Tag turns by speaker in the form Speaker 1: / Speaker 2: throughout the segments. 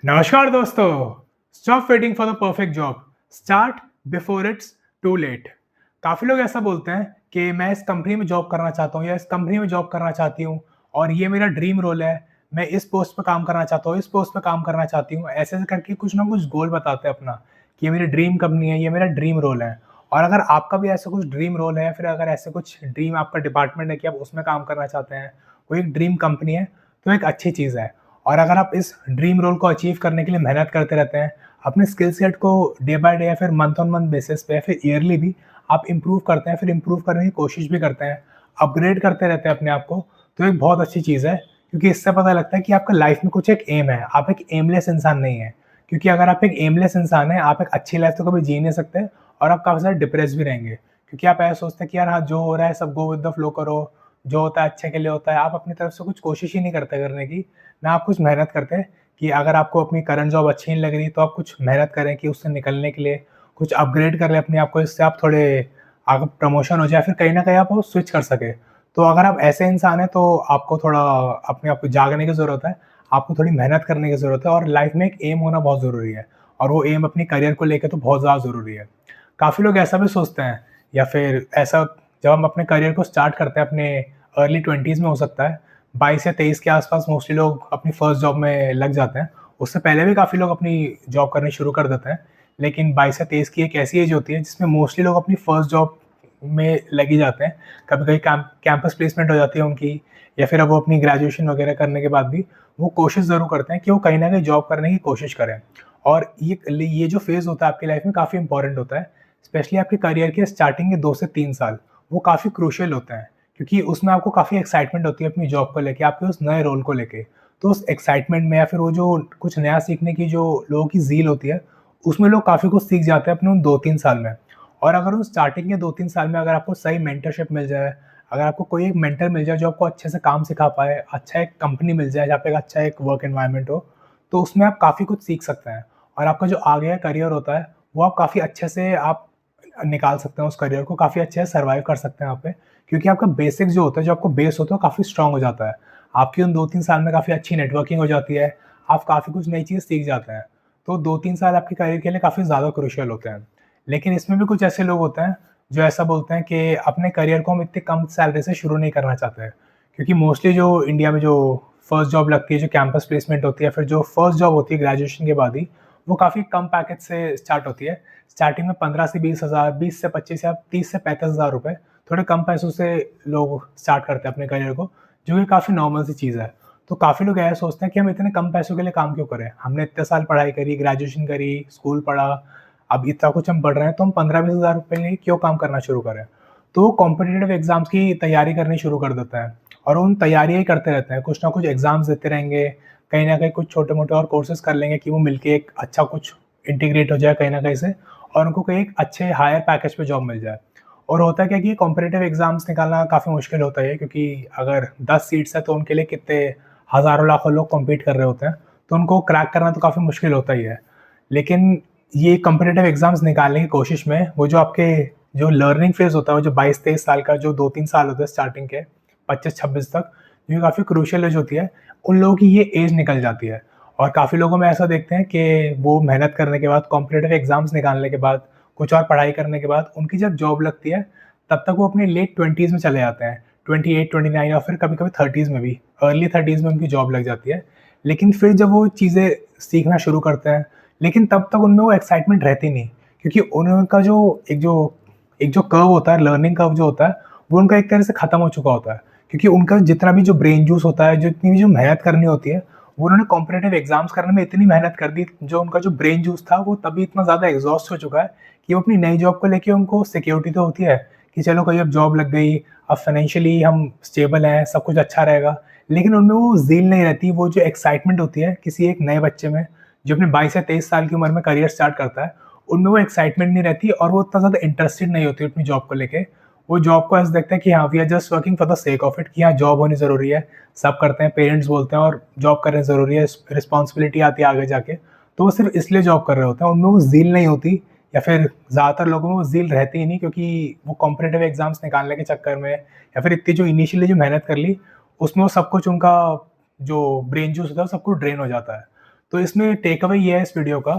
Speaker 1: नमस्कार दोस्तों। Stop waiting for the perfect job, start before it's too late. काफ़ी लोग ऐसा बोलते हैं कि मैं इस कंपनी में जॉब करना चाहता हूँ या इस कंपनी में जॉब करना चाहती हूँ और ये मेरा ड्रीम रोल है। मैं इस पोस्ट पे काम करना चाहता हूँ, इस पोस्ट पे काम करना चाहती हूँ। ऐसे-ऐसे करके कुछ ना कुछ गोल बताते हैं अपना कि ये मेरी ड्रीम कंपनी है, ये मेरा ड्रीम रोल है। और अगर आपका भी ऐसा कुछ ड्रीम रोल है या फिर अगर ऐसे कुछ ड्रीम आपका डिपार्टमेंट है कि आप उसमें काम करना चाहते हैं, कोई एक ड्रीम कंपनी है, तो एक अच्छी चीज़ है। और अगर आप इस ड्रीम रोल को अचीव करने के लिए मेहनत करते रहते हैं, अपने स्किल सेट को डे बाय डे या फिर मंथ ऑन मंथ बेसिस पे या फिर ईयरली भी आप इम्प्रूव करते हैं, फिर इम्प्रूव करने की कोशिश भी करते हैं, अपग्रेड करते रहते हैं अपने आप को, तो एक बहुत अच्छी चीज़ है। क्योंकि इससे पता लगता है कि आपका लाइफ में कुछ एक एम है, आप एक एमलेस इंसान नहीं हैं। क्योंकि अगर आप एक एमलेस इंसान हैं, आप एक अच्छी लाइफ तो कभी जी नहीं सकते और आप काफ़ी ज़्यादा डिप्रेस भी रहेंगे। क्योंकि आप ऐसा सोचते हैं कि यार हाँ, जो हो रहा है सब गो विद द फ्लो करो, जो होता है अच्छे के लिए होता है। आप अपनी तरफ से कुछ कोशिश ही नहीं करते करने की, ना आप कुछ मेहनत करते हैं कि अगर आपको अपनी करंट जॉब अच्छी नहीं लग रही, तो आप कुछ मेहनत करें कि उससे निकलने के लिए कुछ अपग्रेड कर लें अपने आप को, इससे आप थोड़े आगे प्रमोशन हो जाए, फिर कहीं न कहीं आप वो स्विच कर सकें। तो अगर आप ऐसे इंसान हैं, तो आपको थोड़ा अपने आप को जागने की ज़रूरत है, आपको थोड़ी मेहनत करने की ज़रूरत है और लाइफ़ में एक एम होना बहुत ज़रूरी है और वो एम अपनी करियर को लेके तो बहुत ज़्यादा ज़रूरी है। काफ़ी लोग ऐसा भी सोचते हैं या फिर ऐसा जब हम अपने करियर को स्टार्ट करते हैं अपने अर्ली 20s में हो सकता है, 22 या 23 के आस-पास मोस्टली लोग अपनी फर्स्ट जॉब में लग जाते हैं। उससे पहले भी काफ़ी लोग अपनी जॉब करनी शुरू कर देते हैं। लेकिन 22 या 23 की एक ऐसी एज होती है जिसमें मोस्टली लोग अपनी फर्स्ट जॉब में लग ही जाते हैं। कभी-कभी कैंपस प्लेसमेंट हो जाती है उनकी या फिर अब वो अपनी ग्रेजुएशन वगैरह करने के बाद भी वो कोशिश ज़रूर करते हैं कि वो कहीं न कहीं जॉब करने की कोशिश करें। और ये जो फ़ेज़ होता है आपकी लाइफ़ में काफ़ी इम्पोर्टेंट होता है। स्पेशली आपके करियर के स्टार्टिंग के 2 से 3 साल, वो काफ़ी क्रूशियल होते हैं। क्योंकि उसमें आपको काफ़ी एक्साइटमेंट होती है अपनी जॉब को लेके, आपके उस नए रोल को लेके। तो उस एक्साइटमेंट में या फिर वो जो कुछ नया सीखने की जो लोगों की ज़ील होती है, उसमें लोग काफ़ी कुछ सीख जाते हैं अपने उन 2-3 साल में। और अगर उस स्टार्टिंग के 2-3 साल में अगर आपको सही मेंटरशिप मिल जाए, अगर आपको कोई एक मेंटर मिल जाए जो आपको अच्छे से काम सिखा पाए, अच्छा एक कंपनी मिल जाए जहाँ पे एक अच्छा एक वर्क एनवायरनमेंट हो, तो उसमें आप काफ़ी कुछ सीख सकते हैं। और आपका जो आगे का करियर होता है, वो आप काफ़ी अच्छे से आप निकाल सकते हैं उस करियर को, काफ़ी अच्छे से सर्वाइव कर सकते हैं वहाँ पे। क्योंकि आपका बेसिक जो होता है, जो आपको बेस होता है, वो काफ़ी स्ट्रॉन्ग हो जाता है। आपकी उन 2-3 साल में काफ़ी अच्छी नेटवर्किंग हो जाती है, आप काफ़ी कुछ नई चीज़ सीख जाते हैं। तो 2-3 साल आपके करियर के लिए काफ़ी ज़्यादा क्रूशियल होते हैं। लेकिन इसमें भी कुछ ऐसे लोग होते हैं, जो ऐसा बोलते हैं कि अपने करियर को हम इतनी कम सैलरी से शुरू नहीं करना चाहते हैं। क्योंकि मोस्टली जो इंडिया में जो फर्स्ट जॉब लगती है, जो कैंपस प्लेसमेंट होती है, फिर जो फर्स्ट जॉब होती है ग्रेजुएशन के बाद ही, वो काफ़ी कम पैकेज से स्टार्ट होती है। स्टार्टिंग में 15 से 20 हज़ार, 20 से 25 या 30 से 35 हज़ार रुपए, थोड़े कम पैसों से लोग स्टार्ट करते हैं अपने करियर को, जो कि काफ़ी नॉर्मल सी चीज़ है। तो काफ़ी लोग ऐसा सोचते हैं कि हम इतने कम पैसों के लिए काम क्यों करें? हमने इतने साल पढ़ाई करी, ग्रेजुएशन करी, स्कूल पढ़ा, अब इतना कुछ हम पढ़ रहे हैं, तो हम 15-20 हज़ार रुपए के लिए क्यों काम करना शुरू करें? तो वो कॉम्पिटिटिव एग्ज़ाम्स की तैयारी करनी शुरू कर देते हैं और उन तैयारियाँ ही करते रहते हैं, कुछ ना कुछ एग्ज़ाम्स देते रहेंगे, कहीं न कहीं कुछ छोटे-मोटे और कोर्सेज़ कर लेंगे कि वो मिलके एक अच्छा कुछ इंटीग्रेट हो जाए कहीं न कहीं से और उनको कहीं एक अच्छे हायर पैकेज पे जॉब मिल जाए। और होता क्या है कि कॉम्पिटिटिव एग्ज़ाम्स निकालना काफ़ी मुश्किल होता है क्योंकि अगर 10 सीट्स हैं तो उनके लिए कितने हज़ारों लाखों लोग कॉम्पीट कर रहे होते हैं, तो उनको क्रैक करना तो काफ़ी मुश्किल होता ही है। लेकिन ये कॉम्पिटिटिव एग्ज़ाम्स निकालने की कोशिश में वो जो आपके जो लर्निंग फ़ेज़ होता है, वो जो 22-23 साल का जो 2-3 साल होते हैं स्टार्टिंग के 25-26 तक, ये काफ़ी क्रूशियल एज होती है। उन लोगों की ये एज निकल जाती है और काफ़ी लोगों में ऐसा देखते हैं कि वो मेहनत करने के बाद, कॉम्पिटिटिव एग्ज़ाम्स निकालने के बाद, कुछ और पढ़ाई करने के बाद उनकी जब जॉब लगती है, तब तक वो अपने लेट 20s में चले जाते हैं। 28, 29 या फिर कभी-कभी 30s में भी, अर्ली 30s में उनकी जॉब लग जाती है। लेकिन फिर जब वो चीज़ें सीखना शुरू करते हैं, लेकिन तब तक उनमें वो एक्साइटमेंट रहती नहीं, क्योंकि उनका जो कर्व होता है, लर्निंग कर्व जो होता है, वो उनका एक तरह से खत्म हो चुका होता है। क्योंकि उनका जितना भी जो ब्रेन जूस होता है, जितनी भी जो मेहनत करनी होती है, वो उन्होंने कॉम्पिटिटिव एग्ज़ाम्स करने में इतनी मेहनत कर दी, जो उनका जो ब्रेन जूस था, वो तभी इतना ज़्यादा एग्ज़ॉस्ट हो चुका है कि वो अपनी नई जॉब को लेके उनको सिक्योरिटी तो होती है कि चलो कहीं अब जॉब लग गई, अब फाइनेंशियली हम स्टेबल हैं, सब कुछ अच्छा रहेगा। लेकिन उनमें वो ज़ील नहीं रहती, वो जो एक्साइटमेंट होती है किसी एक नए बच्चे में, जो अपने 22 या 23 साल की उम्र में करियर स्टार्ट करता है, उनमें वो एक्साइटमेंट नहीं रहती और वो उतना ज़्यादा इंटरेस्टेड नहीं होती अपनी जॉब को लेके। वो जॉब को ऐसे देखते हैं कि हाँ, we are just working for the sake of it, कि हाँ, जॉब होनी ज़रूरी है, सब करते हैं, पेरेंट्स बोलते हैं और जॉब करना ज़रूरी है, रिस्पॉन्सिबिलिटी आती है आगे जाके। तो वो सिर्फ़ इसलिए जॉब कर रहे होते हैं, उनमें वो ज़ील नहीं होती या फिर ज़्यादातर लोगों में वो ज़ील रहती ही नहीं, क्योंकि वो कॉम्पिटिटिव एग्ज़ाम्स निकालने के चक्कर में या फिर इतनी जो इनिशियली जो मेहनत कर ली, उसमें वो सब कुछ उनका जो ब्रेन जूस होता है, वो सब कुछ ड्रेन हो जाता है। तो इसमें टेक अवे ये है इस वीडियो का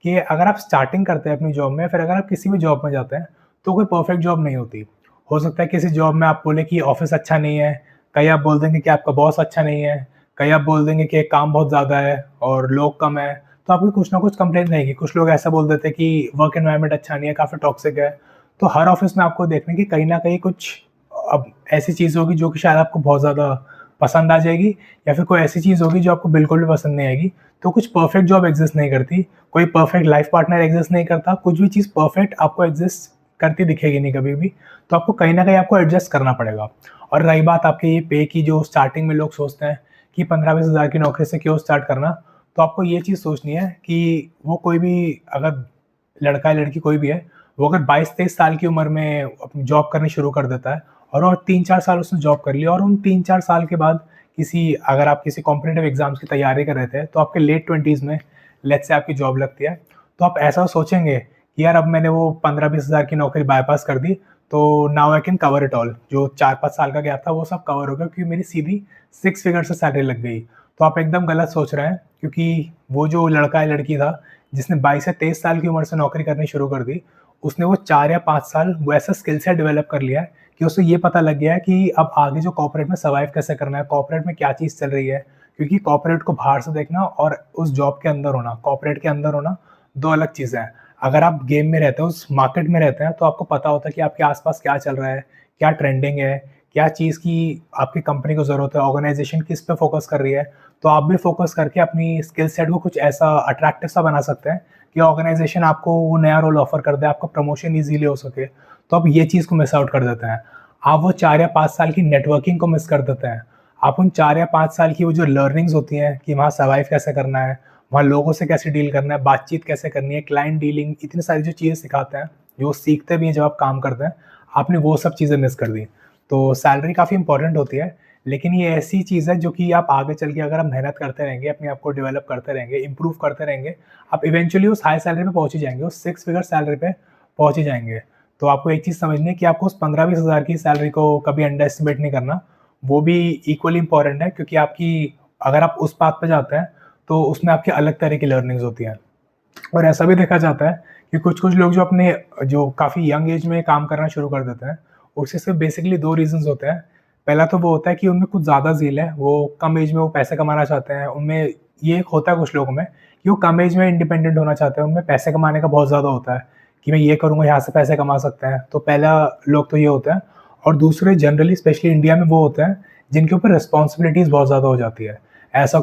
Speaker 1: कि अगर आप स्टार्टिंग करते हैं अपनी जॉब में, फिर अगर आप किसी भी जॉब में जाते हैं, तो कोई परफेक्ट जॉब नहीं होती। हो सकता है किसी जॉब में आप बोले कि ऑफ़िस अच्छा नहीं है, कहीं आप बोल देंगे कि आपका बॉस अच्छा नहीं है, कहीं आप बोल देंगे कि काम बहुत ज़्यादा है और लोग कम हैं, तो आपकी कुछ ना कुछ कंप्लेंट रहेगी। कुछ लोग ऐसा बोल देते हैं कि वर्क एनवायरनमेंट अच्छा नहीं है, काफ़ी टॉक्सिक है। तो हर ऑफ़िस में आपको देखना है कि कहीं न कहीं कुछ अब ऐसी चीज़ होगी जो कि शायद आपको बहुत ज़्यादा पसंद आ जाएगी, या फिर कोई ऐसी चीज़ होगी जो आपको बिल्कुल भी पसंद नहीं आएगी। तो कुछ परफेक्ट जॉब एग्ज़िस्ट नहीं करती, कोई परफेक्ट लाइफ़ पार्टनर एग्ज़िस्ट नहीं करता, कुछ भी चीज़ परफेक्ट आपको एग्ज़िस्ट करती दिखेगी नहीं कभी भी। तो आपको कहीं न कहीं आपको एडजस्ट करना पड़ेगा। और रही बात आपके ये पे की, जो स्टार्टिंग में लोग सोचते हैं कि 15-20 हज़ार की नौकरी से क्यों स्टार्ट करना, तो आपको ये चीज़ सोचनी है कि वो कोई भी, अगर लड़का या लड़की कोई भी है, वो अगर 22-23 साल की उम्र में अपनी जॉब करनी शुरू कर देता है और 3-4 साल उसने जॉब कर लिया, और उन 3-4 साल के बाद अगर आप किसी कॉम्पिटिटिव एग्ज़ाम्स की तैयारी कर रहे थे, तो आपके लेट 20s में लेट्स से आपकी जॉब लगती है, तो आप ऐसा सोचेंगे कि यार अब मैंने वो 15-20 हज़ार की नौकरी बायपास कर दी, तो now I can cover it all. जो 4-5 साल का गैप था वो सब कवर हो गया, क्योंकि मेरी सीधी 6 फिगर से सैलरी लग गई। तो आप एकदम गलत सोच रहे हैं, क्योंकि वो जो लड़का या लड़की था जिसने 22 से 23 साल की उम्र से नौकरी करनी शुरू कर दी, उसने वो 4 या 5 साल वो ऐसा स्किल सेट डेवलप कर लिया है कि उसे ये पता लग गया है कि अब आगे जो कॉर्पोरेट में सर्वाइव कैसे करना है, कॉर्पोरेट में क्या चीज़ चल रही है। क्योंकि कॉर्पोरेट को बाहर से देखना और उस जॉब के अंदर होना, कॉर्पोरेट के अंदर होना, 2 अलग चीज़ें हैं। अगर आप गेम में रहते हो, उस मार्केट में रहते हैं, तो आपको पता होता है कि आपके आस-पास क्या चल रहा है, क्या ट्रेंडिंग है, क्या चीज़ की आपकी कंपनी को ज़रूरत है, ऑर्गनाइज़ेशन किस पे फ़ोकस कर रही है। तो आप भी फ़ोकस करके अपनी स्किल सेट को कुछ ऐसा अट्रैक्टिव सा बना सकते हैं कि ऑर्गनाइज़ेशन आपको वो नया रोल ऑफ़र कर दे, आपका प्रमोशन ईज़िली हो सके। तो आप ये चीज़ को मिस आउट कर देते हैं। आप वो 4 या 5 साल की नेटवर्किंग को मिस कर देते हैं। आप उन 4 या 5 साल की वो जो लर्निंग्स होती हैं कि वहाँ सर्वाइव कैसे करना है, वहाँ लोगों से कैसे डील करना है, बातचीत कैसे करनी है, क्लाइंट डीलिंग, इतनी सारी जो चीज़ें सिखाते हैं, जो सीखते भी हैं जब आप काम करते हैं, आपने वो सब चीज़ें मिस कर दी। तो सैलरी काफ़ी इंपॉर्टेंट होती है, लेकिन ये ऐसी चीज़ है जो कि आप आगे चल के अगर आप मेहनत करते रहेंगे, अपने आप को डेवलप करते रहेंगे, इम्प्रूव करते रहेंगे, आप इवेंचुअली उस हाई सैलरी पे पहुँच ही जाएँगे, उस 6 फिगर सैलरी पे पहुँच ही जाएँगे। तो आपको एक चीज़ समझनी है कि आपको उस 15-20 हज़ार की सैलरी को कभी अंडर एस्टिमेट नहीं करना। वो भी इक्वली इम्पोर्टेंट है, क्योंकि अगर आप उस पाथ पे जाते हैं, तो उसमें आपकी अलग तरह की लर्निंग्स होती हैं। और ऐसा भी देखा जाता है कि कुछ-कुछ लोग जो काफ़ी यंग एज में काम करना शुरू कर देते हैं, उसके बेसिकली 2 रीज़न्स होते हैं। पहला तो वो होता है कि उनमें कुछ ज़्यादा ज़िल है, वो कम एज में वो पैसे कमाना चाहते हैं। उनमें ये एक होता है कुछ लोगों में कि वो कम एज में इंडिपेंडेंट होना चाहते हैं, उनमें पैसे कमाने का बहुत ज़्यादा होता है कि मैं ये करूँगा, यहाँ से पैसे कमा सकते हैं। तो पहला लोग तो ये होता है, और दूसरे जनरली स्पेशली इंडिया में वो होते हैं जिनके ऊपर रिस्पॉन्सिबिलिटीज़ बहुत ज़्यादा हो जाती है। ऐसा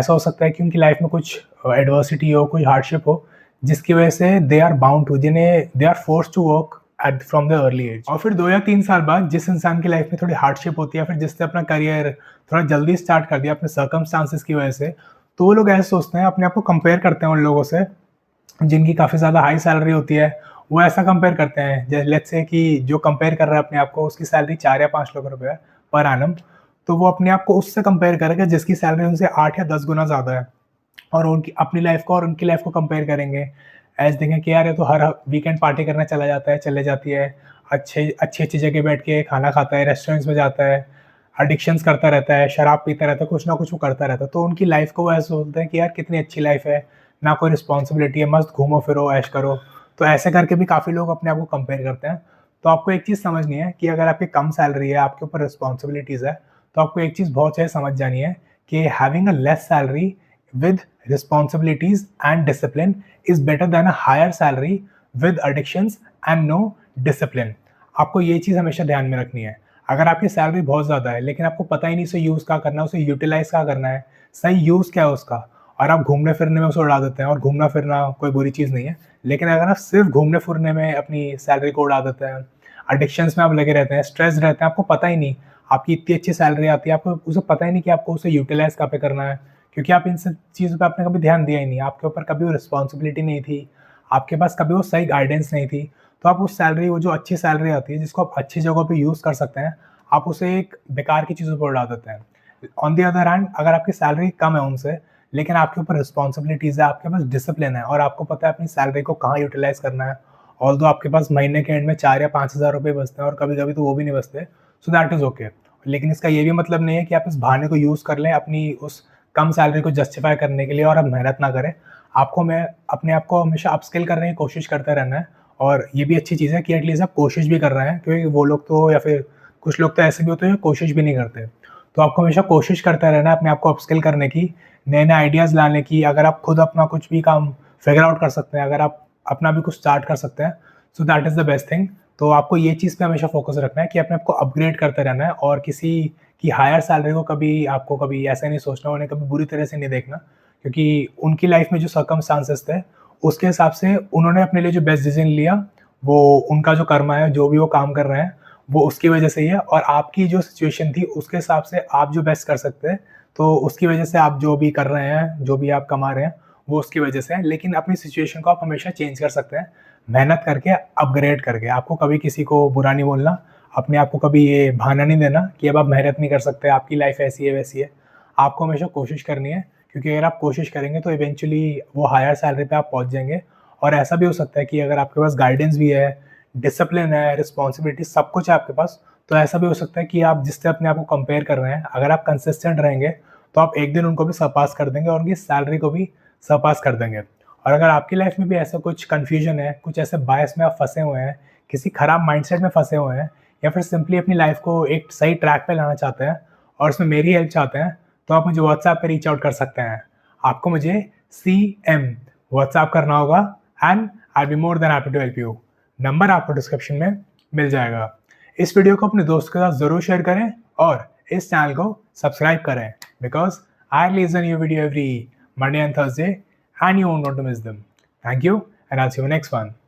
Speaker 1: हो सकता है कि उनकी लाइफ में कुछ एडversity हो, कोई हार्डशिप हो, जिसकी वजह से दे आर बाउंड टू जिन्हें they are forced to work at from the early age. और फिर 2 या 3 साल बाद जिस इंसान की लाइफ में थोड़ी हार्डशिप होती है, फिर जिसने अपना करियर थोड़ा जल्दी स्टार्ट कर दिया अपने सर्कमस्टांसेस की वजह से, तो वो लोग ऐसे सोचते हैं, अपने आप को कंपेयर करते हैं उन लोगों से जिनकी काफ़ी ज़्यादा हाई सैलरी होती है। वो ऐसा कंपेयर करते हैं, लेट्स से कि जो कंपेयर कर रहा है अपने आप को, उसकी सैलरी 4 या 5 लाख रुपए है पर एनम, तो वो अपने आप को उससे कंपेयर करेगा जिसकी सैलरी उनसे 8 या 10 गुना ज़्यादा है, और उनकी अपनी लाइफ को और उनकी लाइफ को कंपेयर करेंगे। ऐसे देखें कि यार ये तो हर वीकेंड पार्टी करने चला जाता है, चले जाती है, अच्छी-अच्छी जगह बैठ के खाना खाता है, रेस्टोरेंट्स में जाता है, एडिक्शंस करता रहता है, शराब पीता रहता है, कुछ ना कुछ वो करता रहता है। तो उनकी लाइफ को वो ऐसे सोचते हैं कि यार कितनी अच्छी लाइफ है, ना कोई रिस्पॉन्सिबिलिटी है, मस्त घूमो-फिरो, ऐश करो। तो ऐसे करके भी काफ़ी लोग अपने आप को कंपेयर करते हैं। तो आपको एक चीज़ समझनी है कि अगर आपकी कम सैलरी है, आपके ऊपर रिस्पॉन्सिबिलिटीज़ है, तो आपको एक चीज़ बहुत सही समझ जानी है कि having a less salary with responsibilities and discipline is better than a higher salary with addictions and no discipline। आपको ये चीज़ हमेशा ध्यान में रखनी है। अगर आपकी सैलरी बहुत ज़्यादा है, लेकिन आपको पता ही नहीं उसे यूज़ क्या करना है, उसे यूटिलाइज़ क्या करना है, सही यूज़ क्या है उसका, और आप घूमने-फिरने में उसे उड़ा देते हैं, और घूमना-फिरना कोई बुरी चीज़ नहीं है। लेकिन अगर आप सिर्फ़ घूमने-फिरने में अपनी सैलरी को उड़ा देते हैं, एडिक्शंस में आप लगे रहते हैं, स्ट्रेस्ड रहते हैं, आपको पता ही नहीं, आपकी इतनी अच्छी सैलरी आती है, आपको उसे पता ही नहीं कि आपको उसे यूटिलाइज़ कहाँ पे करना है। क्योंकि आप इन सब चीज़ों पे आपने कभी ध्यान दिया ही नहीं, आपके ऊपर कभी वो रिस्पॉन्सिबिलिटी नहीं थी, आपके पास कभी वो सही गाइडेंस नहीं थी। तो आप उस सैलरी, वो जो अच्छी सैलरी आती है, जिसको आप अच्छी जगहों पे यूज़ कर सकते हैं, आप उसे एक बेकार की चीज़ों पे उड़ा देते हैं। ऑन द अदर हैंड, अगर आपकी सैलरी कम है उनसे, लेकिन आपके ऊपर रिस्पॉन्सिबिलिटीज़ है, आपके पास डिसिप्लिन है, और आपको पता है अपनी सैलरी को कहाँ यूटिलाइज़ करना है, ऑल्दो आपके पास महीने के एंड में 4 या 5 हज़ार रुपए बचते हैं, और कभी-कभी तो वो भी नहीं बचते, सो दैट इज़ ओके। लेकिन इसका ये भी मतलब नहीं है कि आप इस बहाने को यूज़ कर लें अपनी उस कम सैलरी को जस्टिफाई करने के लिए और आप मेहनत ना करें। आपको मैं अपने आप को हमेशा अपस्किल करने की कोशिश करते रहना है और ये भी अच्छी चीज़ है कि एटलीस्ट आप कोशिश भी कर रहे हैं, क्योंकि वो लोग तो या फिर कुछ लोग तो ऐसे भी होते हैं जो कोशिश भी नहीं करते। तो आपको हमेशा कोशिश करते रहना है अपने आप को अपस्किल करने की, नए-नए आइडियाज़ लाने की। अगर आप खुद अपना कुछ भी काम फिगर आउट कर सकते हैं, अगर आप अपना भी कुछ स्टार्ट कर सकते हैं, so that is the best thing. तो आपको ये चीज़ पे हमेशा फ़ोकस रखना है कि अपने आप को अपग्रेड करते रहना है और किसी की हायर सैलरी को कभी आपको कभी ऐसा नहीं सोचना, उन्हें कभी बुरी तरह से नहीं देखना, क्योंकि उनकी लाइफ़ में जो सर्कमस्टांसेस थे, उसके हिसाब से उन्होंने अपने लिए जो बेस्ट डिसीज़न लिया, वो उनका जो कर्मा है, जो भी वो काम कर रहे हैं, वो उसकी वजह से ही है। और आपकी जो सिचुएशन थी, उसके हिसाब से आप जो बेस्ट कर सकते हैं, तो उसकी वजह से आप जो भी कर रहे हैं, जो भी आप कमा रहे हैं, वो उसकी वजह से है। लेकिन अपनी सिचुएशन को आप हमेशा चेंज कर सकते हैं, मेहनत करके, अपग्रेड करके। आपको कभी किसी को बुरा नहीं बोलना, अपने आप को कभी ये बहाना नहीं देना कि अब आप मेहनत नहीं कर सकते, आपकी लाइफ़ ऐसी है, वैसी है। आपको हमेशा कोशिश करनी है, क्योंकि अगर आप कोशिश करेंगे तो इवेंचुअली वो हायर सैलरी पे आप पहुँच जाएँगे। और ऐसा भी हो सकता है कि अगर आपके पास गाइडेंस भी है, डिसिप्लिन है, रिस्पॉन्सिबिलिटी सब कुछ है आपके पास, तो ऐसा भी हो सकता है कि आप जिससे अपने आप को कंपेयर कर रहे हैं, अगर आप कंसिस्टेंट रहेंगे, तो आप एक दिन उनको भी सरपास कर देंगे और उनकी सैलरी को भी सरपास कर देंगे। और अगर आपकी लाइफ में भी ऐसा कुछ कन्फ्यूजन है, कुछ ऐसे बायस में आप फँसे हुए हैं, किसी खराब माइंडसेट में फँसे हुए हैं, या फिर सिंपली अपनी लाइफ को एक सही ट्रैक पे लाना चाहते हैं और उसमें मेरी हेल्प चाहते हैं, तो आप मुझे व्हाट्सएप पे रीच आउट कर सकते हैं। आपको मुझे CM व्हाट्सएप करना होगा and I will be more than happy to help you. Number आपको डिस्क्रिप्शन में मिल जाएगा। इस वीडियो को अपने दोस्त के साथ ज़रूर शेयर करें और इस चैनल को सब्सक्राइब करें, because I release a new video every Monday and Thursday, and you won't want to miss them. Thank you, and I'll see you next one.